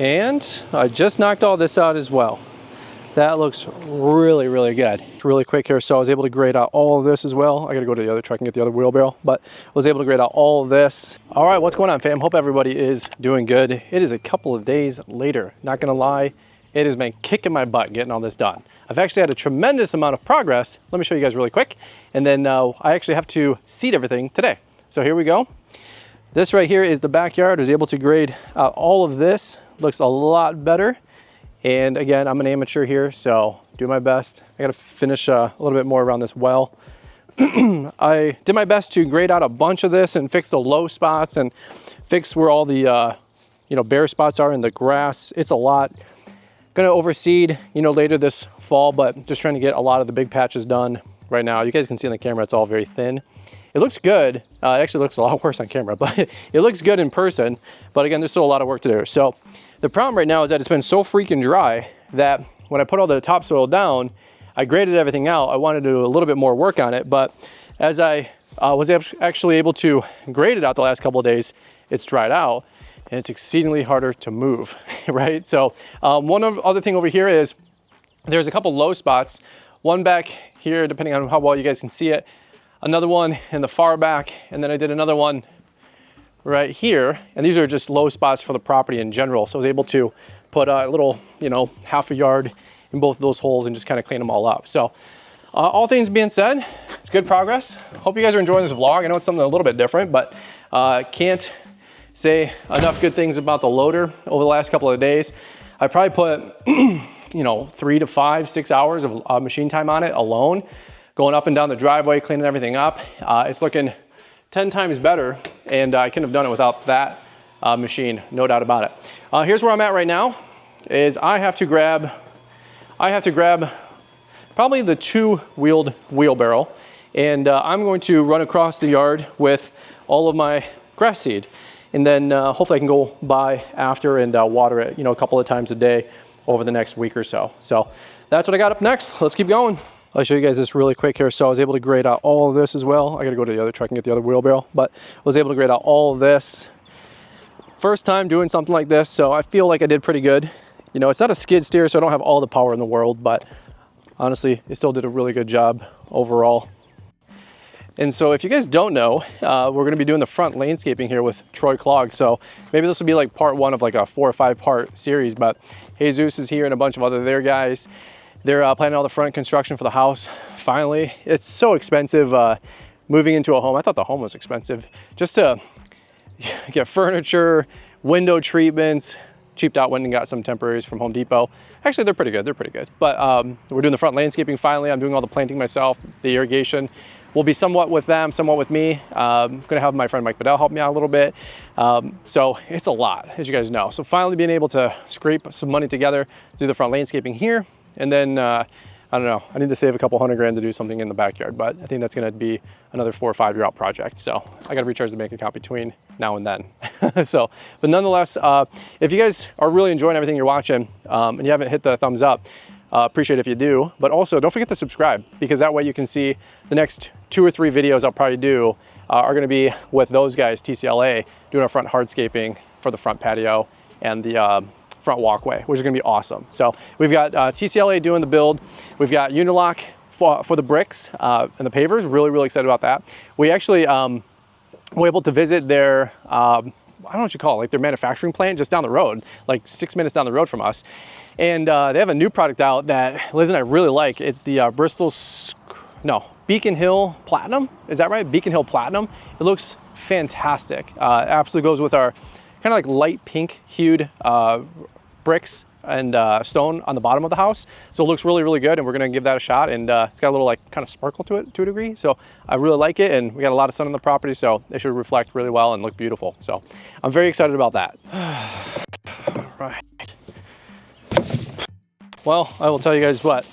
And I just knocked all this out as well. That looks really, really good. It's really quick here, so I was able to grade out all of this as well. I gotta go to the other truck and get the other wheelbarrow, but I was able to grade out all of this. All right, what's going on, fam? Hope everybody is doing good. It is a couple of days later. Not gonna lie, it has been kicking my butt getting all this done. I've actually had a tremendous amount of progress. Let me show you guys really quick. And then I actually have to seed everything today. So here we go. This right here is the backyard. I was able to grade out all of this. Looks a lot better. And again, I'm an amateur here, so do my best. I gotta finish a little bit more around this well. I did my best to grade out a bunch of this and fix the low spots and fix where all the bare spots are in the grass. It's a lot. Gonna overseed, later this fall, but just trying to get a lot of the big patches done right now. You guys can see on the camera, it's all very thin. It looks good. It actually looks a lot worse on camera, but it looks good in person. But again, there's still a lot of work to do. So the problem right now is that it's been so freaking dry that when I put all the topsoil down, I graded everything out. I wanted to do a little bit more work on it, but as I was actually able to grade it out the last couple of days, it's dried out and it's exceedingly harder to move, right? So other thing over here is there's a couple low spots, one back here, depending on how well you guys can see it, another one in the far back, and then I did another one right here. And these are just low spots for the property in general. So I was able to put a little, half a yard in both of those holes and just kind of clean them all up. So all things being said, it's good progress. Hope you guys are enjoying this vlog. I know it's something a little bit different, but can't say enough good things about the loader over the last couple of days. I probably put, 3 to 5, 6 hours of machine time on it alone, going up and down the driveway, cleaning everything up. It's looking 10 times better, and I couldn't have done it without that machine, no doubt about it. Here's where I'm at right now, is I have to grab probably the 2-wheeled wheelbarrow, and I'm going to run across the yard with all of my grass seed, and then hopefully I can go by after and water it, a couple of times a day over the next week or so. So that's what I got up next. Let's keep going. I'll show you guys this really quick here. So I was able to grade out all of this as well. I gotta go to the other truck and get the other wheelbarrow, but I was able to grade out all of this. First time doing something like this, so I feel like I did pretty good. It's not a skid steer, so I don't have all the power in the world, but honestly, it still did a really good job overall. And so if you guys don't know, we're gonna be doing the front landscaping here with Troy Clogg. So maybe this will be like part 1 of like a 4 or 5 part series, but Jesus is here and a bunch of other their guys. They're planning all the front construction for the house. Finally, it's so expensive moving into a home. I thought the home was expensive. Just to get furniture, window treatments, cheaped out, went and got some temporaries from Home Depot. Actually, they're pretty good. But we're doing the front landscaping finally. I'm doing all the planting myself, the irrigation. Will be somewhat with them, somewhat with me. I'm gonna have my friend Mike Bedell help me out a little bit. So it's a lot, as you guys know. So finally being able to scrape some money together, do the front landscaping here. And then, I don't know, I need to save a couple $100 to do something in the backyard, but I think that's gonna be another 4 or 5 year out project. So I gotta recharge the bank account between now and then. But nonetheless, if you guys are really enjoying everything you're watching and you haven't hit the thumbs up, appreciate it if you do, but also don't forget to subscribe, because that way you can see the next 2 or 3 videos I'll probably do are gonna be with those guys, TCLA, doing our front hardscaping for the front patio and the front walkway, which is gonna be awesome. So we've got TCLA doing the build. We've got Unilock for the bricks and the pavers. Really excited about that. We actually were able to visit their, I don't know what you call it, like their manufacturing plant just down the road, like 6 minutes down the road from us. And they have a new product out that Liz and I really like. It's the Beacon Hill Platinum. Is that right? Beacon Hill Platinum. It looks fantastic. Absolutely goes with our kind of like light pink hued bricks and stone on the bottom of the house. So it looks really good, and we're gonna give that a shot. And it's got a little like kind of sparkle to it to a degree. So I really like it, and we got a lot of sun on the property, so it should reflect really well and look beautiful. So I'm very excited about that. Right. Well, I will tell you guys what,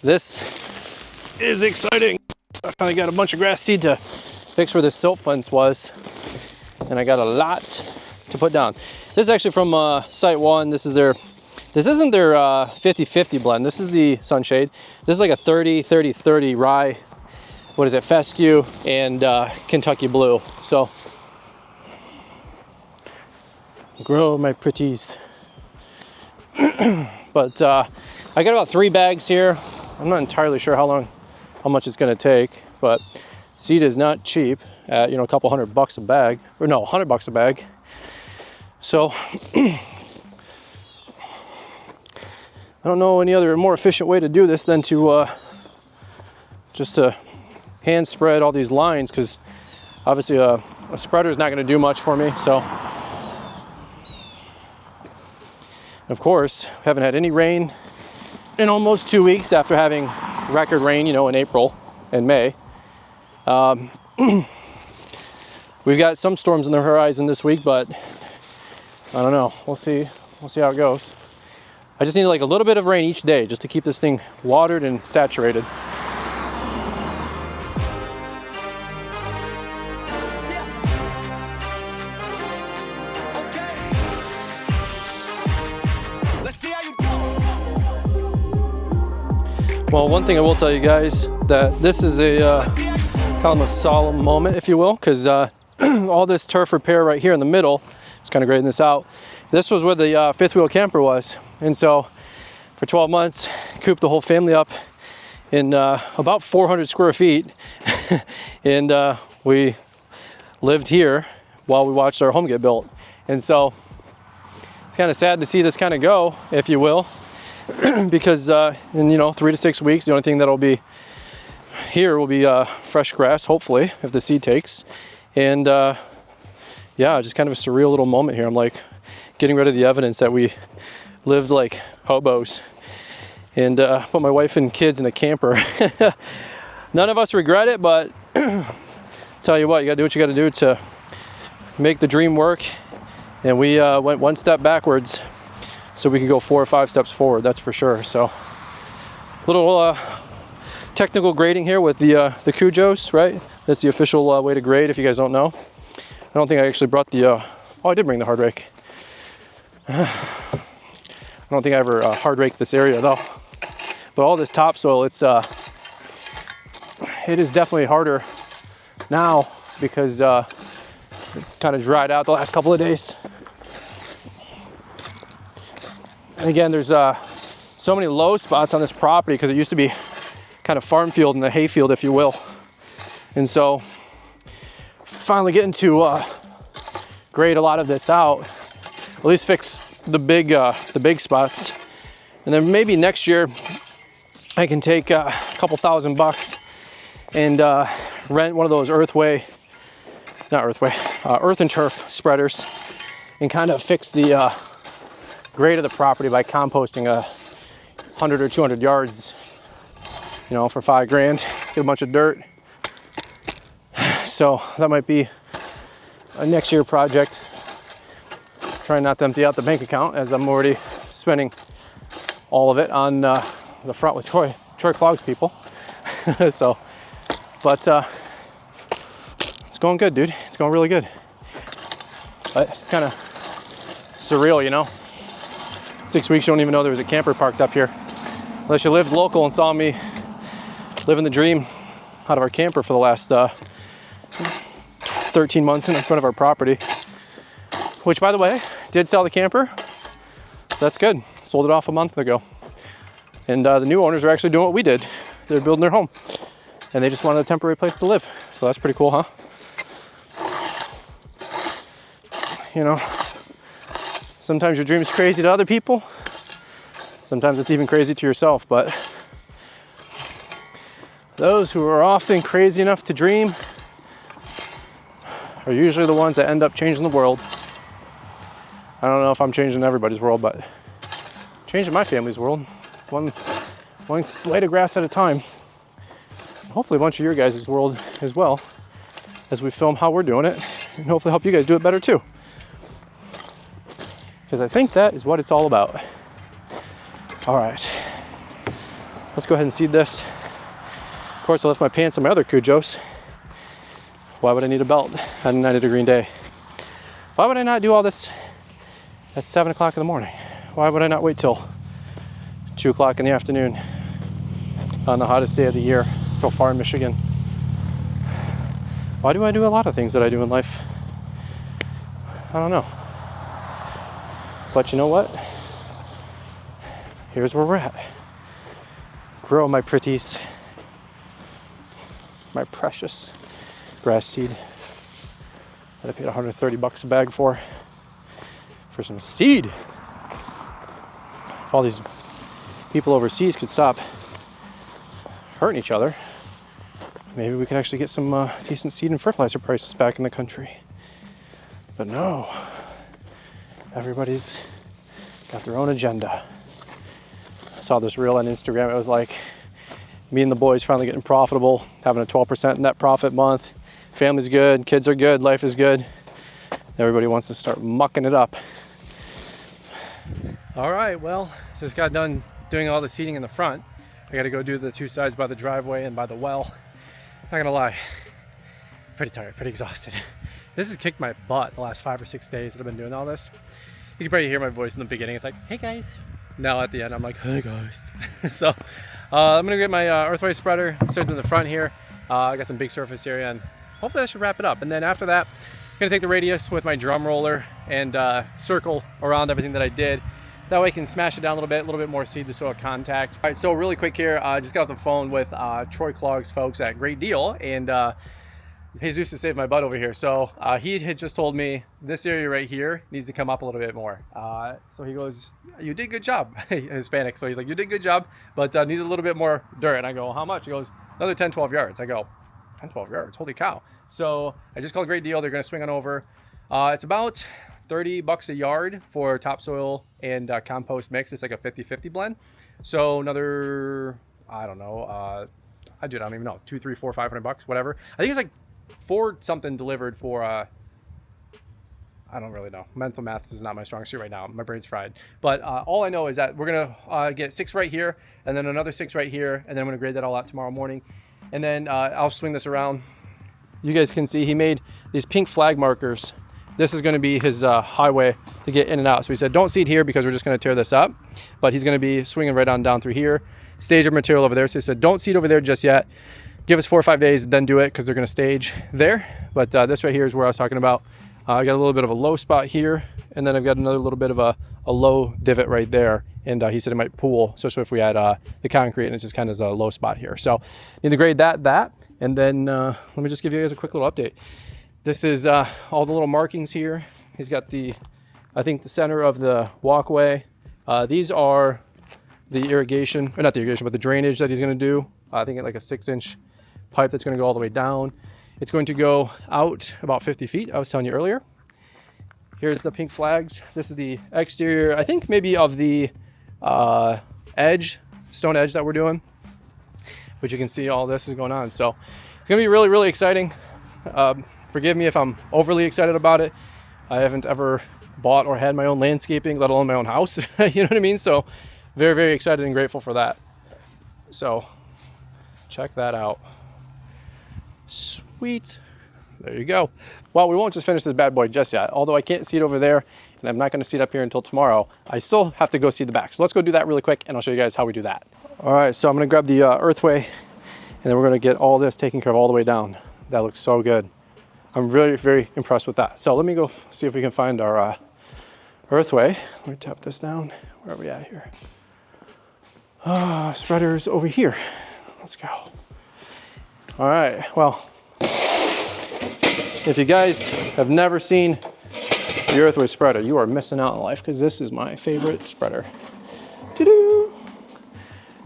this is exciting. I finally got a bunch of grass seed to fix where this silt fence was, and I got a lot to put down. This is actually from Site 1. This isn't their 50-50 blend. This is the Sunshade. This is like a 30-30-30 rye, what is it, fescue and Kentucky Blue. So, grow my pretties. But I got about 3 bags here. I'm not entirely sure how much it's going to take, but seed is not cheap at, you know, a couple $100 a bag, or no, $100 a bag. So I don't know any other more efficient way to do this than to just to hand spread all these lines, because obviously a spreader is not going to do much for me. So of course, haven't had any rain in almost 2 weeks after having record rain, you know, in April and May. We've got some storms on the horizon this week, but I don't know. We'll see how it goes. I just need like a little bit of rain each day just to keep this thing watered and saturated. Well, one thing I will tell you guys, that this is a kind of a solemn moment, if you will, because all this turf repair right here in the middle, just kind of grading this out, this was where the fifth wheel camper was. And so for 12 months, cooped the whole family up in about 400 square feet. And we lived here while we watched our home get built. And so it's kind of sad to see this kind of go, if you will. Because in, you know, 3 to 6 weeks, the only thing that'll be here will be fresh grass, hopefully, if the seed takes. And yeah, just kind of a surreal little moment here. I'm like getting rid of the evidence that we lived like hobos, and put my wife and kids in a camper. None of us regret it, but tell you what, you gotta do what you gotta do to make the dream work. And we went 1 step backwards so we can go 4 or 5 steps forward, that's for sure. So little technical grading here with the Cujos, right? That's the official way to grade, if you guys don't know. I don't think I actually brought the, oh, I did bring the hard rake. I don't think I ever hard raked this area though. But all this topsoil, it is definitely harder now because it kind of dried out the last couple of days. And again, there's so many low spots on this property because it used to be kind of farm field and a hay field, if you will. And so finally getting to grade a lot of this out, at least fix the big spots. And then maybe next year I can take a couple $1,000 and rent one of those earth and turf spreaders and kind of fix the grade of the property by composting 100 or 200 yards, you know, for $5 grand, get a bunch of dirt. So that might be a next year project. Trying not to empty out the bank account, as I'm already spending all of it on the front with Troy Clogs people. So, but it's going good, dude. It's going really good. But it's kind of surreal, you know. 6 weeks, you don't even know there was a camper parked up here. Unless you lived local and saw me living the dream out of our camper for the last 13 months in front of our property. Which, by the way, did sell the camper. So that's good. Sold it off a month ago. And the new owners are actually doing what we did. They're building their home. And they just wanted a temporary place to live. So that's pretty cool, huh? You know, sometimes your dream is crazy to other people. Sometimes it's even crazy to yourself. But those who are often crazy enough to dream are usually the ones that end up changing the world. I don't know if I'm changing everybody's world, but changing my family's world, one blade of grass at a time. Hopefully a bunch of your guys' world as well, as we film how we're doing it, and hopefully help you guys do it better too. Because I think that is what it's all about. All right, let's go ahead and seed this. Of course, I left my pants on my other Cujos. Why would I need a belt on a 90-degree day? Why would I not do all this at 7 o'clock in the morning? Why would I not wait till 2 o'clock in the afternoon on the hottest day of the year so far in Michigan? Why do I do a lot of things that I do in life? I don't know. But you know what? here's where we're at. Grow my pretties, my precious grass seed that I paid 130 bucks a bag for some seed. If all these people overseas could stop hurting each other, maybe we could actually get some decent seed and fertilizer prices back in the country. But no, everybody's got their own agenda. I saw this reel on Instagram. It was like me and the boys finally getting profitable, having a 12% net profit month. Family's good, kids are good, life is good. Everybody wants to start mucking it up. All right, well, just got done doing all the seeding in the front. I gotta go do the two sides by the driveway and by the well. Not gonna lie, pretty tired, pretty exhausted. This has kicked my butt the last 5 or 6 days that I've been doing all this. You can probably hear my voice in the beginning. It's like, hey guys. Now at the end, I'm like, hey guys. So I'm gonna get my earthway spreader, start in the front here. I got some big surface area, and hopefully that should wrap it up. And then after that, I'm gonna take the radius with my drum roller and circle around everything that I did. That way I can smash it down a little bit more seed to soil contact. All right, so really quick here, I just got off the phone with Troy Clogg's folks at Great Deal, and Jesus has saved my butt over here. So he had just told me this area right here needs to come up a little bit more. So he goes, you did a good job, Hispanic. So he's like, you did a good job, but needs a little bit more dirt. And I go, how much? He goes, another 10, 12 yards. I go, 10, 12 yards, holy cow. So I just called Great Deal. They're gonna swing on over. It's about 30 bucks a yard for topsoil and compost mix. It's like a 50-50 blend. So another, I don't know, I don't even know, 200, 300, 400, 500 bucks, whatever. I think it's like 4 something delivered for I don't really know. Mental math is not my strong suit right now. My brain's fried. But all I know is that we're gonna get 6 right here, and then another 6 right here, and then I'm gonna grade that all out tomorrow morning. And then I'll swing this around. You guys can see he made these pink flag markers. This is gonna be his highway to get in and out. So he said, don't seed here because we're just gonna tear this up. But he's gonna be swinging right on down through here. Stage of material over there. So he said, don't seed over there just yet. Give us 4 or 5 days, then do it, because they're gonna stage there. But this right here is where I was talking about. I got a little bit of a low spot here, and then I've got another little bit of a low divot right there. And he said it might pool, especially if we had the concrete, and it's just kind of a low spot here. So need to grade that, and then let me just give you guys a quick little update. This is all the little markings here. He's got I think the center of the walkway. These are the irrigation, or not the irrigation, but the drainage that he's gonna do. I think like a 6-inch pipe that's going to go all the way down. It's going to go out about 50 feet, I was telling you earlier. Here's the pink flags. This is the exterior, I think maybe of the edge, stone edge that we're doing. But you can see all this is going on. So it's going to be really, really exciting. Forgive me if I'm overly excited about it. I haven't ever bought or had my own landscaping, let alone my own house. You know what I mean? So very, very excited and grateful for that. So check that out. Sweet. There you go. Well, we won't just finish this bad boy just yet. Although I can't seed over there, and I'm not going to seed up here until tomorrow, I still have to go seed the back. So let's go do that really quick, and I'll show you guys how we do that. All right, so I'm going to grab the earthway, and then we're going to get all this taken care of all the way down. That looks so good. I'm really, very impressed with that. So let me go see if we can find our earthway. Let me tap this down. Where are we at here? Spreader's over here. Let's go. All right, well, if you guys have never seen the earthway spreader, you are missing out on life, because this is my favorite spreader. Doo-doo.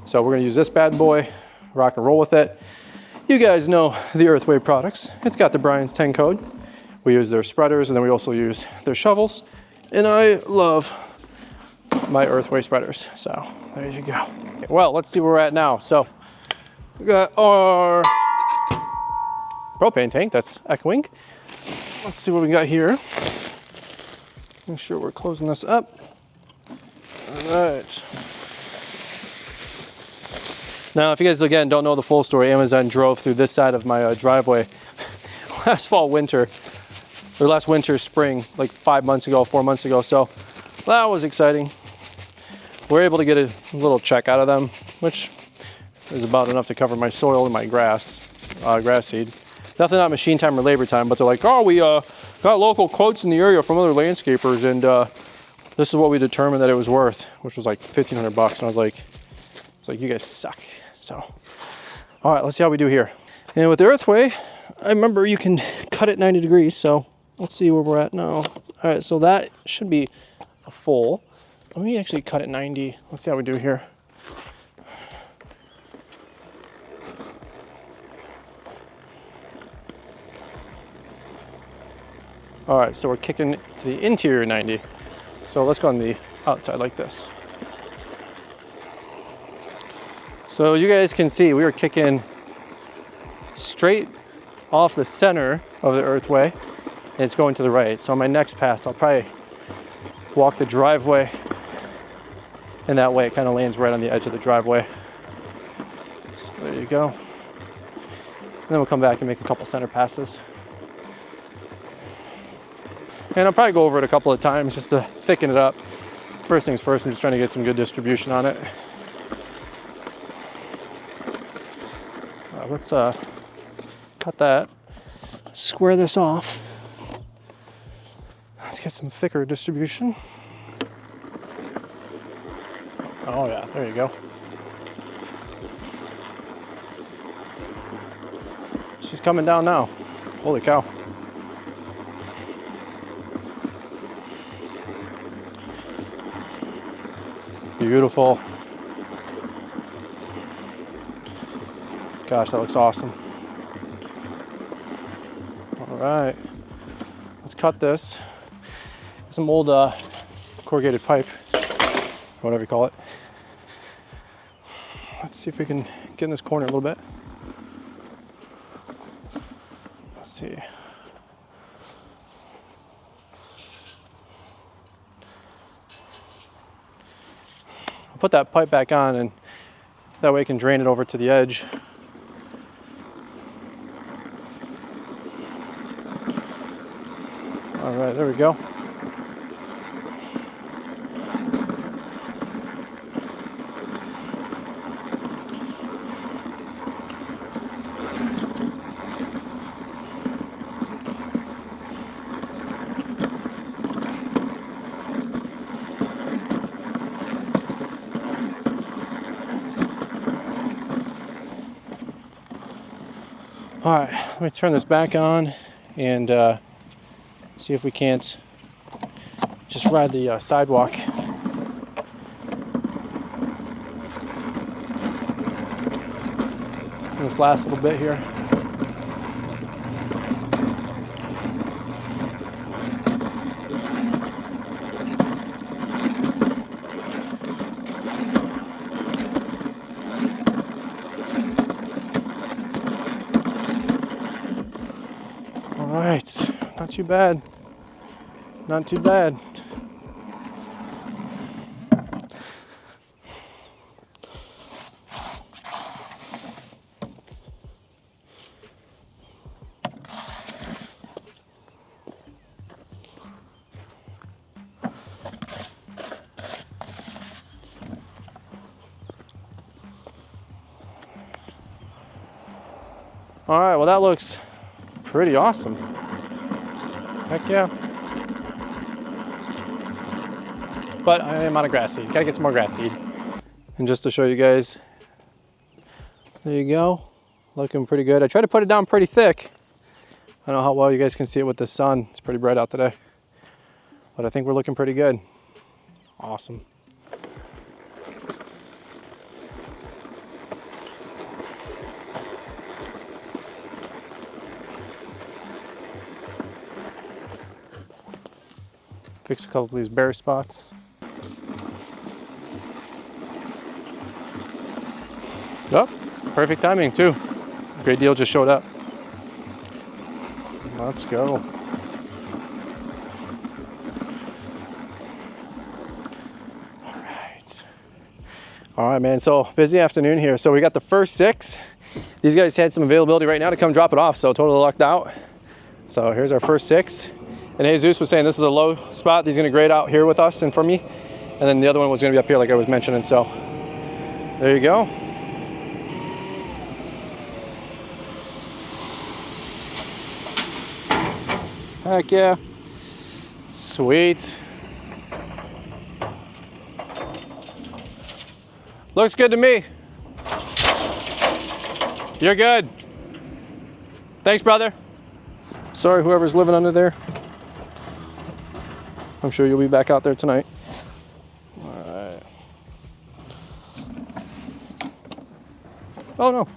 So we're gonna use this bad boy, rock and roll with it. You guys know the earthway products. It's got the Brian's 10 code. We use their spreaders, and then we also use their shovels. And I love my earthway spreaders. So there you go. Well, let's see where we're at now. So we got our propane tank that's echoing. Let's see what we got here. Make sure we're closing this up. All right. Now, if you guys, again, don't know the full story, Amazon drove through this side of my driveway last winter, spring, like 4 months ago. So that was exciting. We're able to get a little check out of them, which is about enough to cover my soil and my grass seed. Definitely not machine time or labor time, but they're like, oh, we got local quotes in the area from other landscapers, and This is what we determined that it was worth, which was like 1,500 bucks. And I was like, you guys suck. So, all right, let's see how we do here. And with the earthway, I remember you can cut it 90 degrees. So let's see where we're at now. All right, so that should be a full. Let me actually cut it 90. Let's see how we do here. All right, so we're kicking to the interior 90. So let's go on the outside like this. So you guys can see we are kicking straight off the center of the earthway, and it's going to the right. So on my next pass, I'll probably walk the driveway, and that way it kind of lands right on the edge of the driveway. So there you go. And then we'll come back and make a couple center passes. And I'll probably go over it a couple of times just to thicken it up. First things first, I'm just trying to get some good distribution on it. Let's cut that, square this off. Let's get some thicker distribution. Oh yeah, there you go. She's coming down now. Holy cow. Beautiful. Gosh, that looks awesome. All right, let's cut this. Some old corrugated pipe, whatever you call it. Let's see if we can get in this corner a little bit. Let's see. I'll put that pipe back on, and that way I can drain it over to the edge. All right, there we go. All right, let me turn this back on and see if we can't just ride the sidewalk. This last little bit here. All right, not too bad. Not too bad. All right, well that looks pretty awesome. Heck yeah. But I am out of grass seed. Gotta get some more grass seed. And just to show you guys, there you go. Looking pretty good. I tried to put it down pretty thick. I don't know how well you guys can see it with the sun. It's pretty bright out today. But I think we're looking pretty good. Awesome. Fix a couple of these bare spots. Oh, perfect timing too. Great deal just showed up. Let's go. All right, man, so busy afternoon here. So we got the first 6. These guys had some availability right now to come drop it off, so totally lucked out. So here's our first 6. And Jesus was saying this is a low spot that he's gonna grade out here with us and for me. And then the other one was gonna be up here like I was mentioning, so there you go. Heck yeah. Sweet. Looks good to me. You're good. Thanks, brother. Sorry, whoever's living under there. I'm sure you'll be back out there tonight. All right. Oh, no.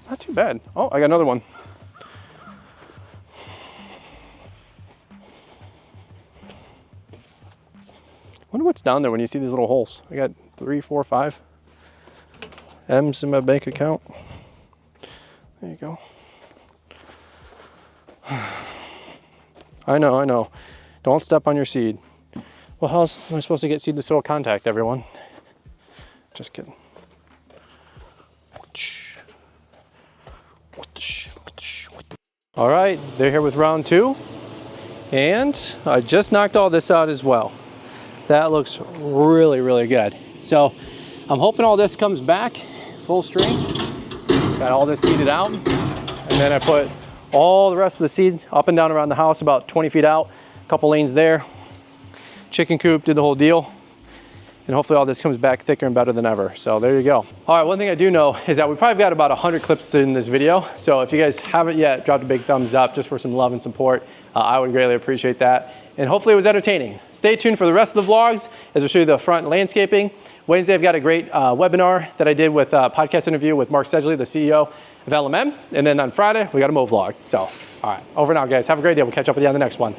Not too bad. Oh, I got another one. Wonder what's down there when you see these little holes. I got 3, 4, 5 M's in my bank account. There you go. I know. Don't step on your seed. Well, how am I supposed to get seed to soil contact, everyone? Just kidding. All right, they're here with round 2. And I just knocked all this out as well. That looks really, really good. So I'm hoping all this comes back full strength. Got all this seeded out. And then I put all the rest of the seed up and down around the house, about 20 feet out, a couple lanes there. Chicken coop, did the whole deal. And hopefully all this comes back thicker and better than ever. So there you go. All right, one thing I do know is that we probably got about 100 clips in this video. So if you guys haven't yet, drop a big thumbs up just for some love and support. I would greatly appreciate that. And hopefully it was entertaining. Stay tuned for the rest of the vlogs as we show you the front landscaping. Wednesday, I've got a great webinar that I did with a podcast interview with Mark Sedgley, the CEO of LMM. And then on Friday, we got a mow vlog. So, all right, over and out, guys. Have a great day. We'll catch up with you on the next one.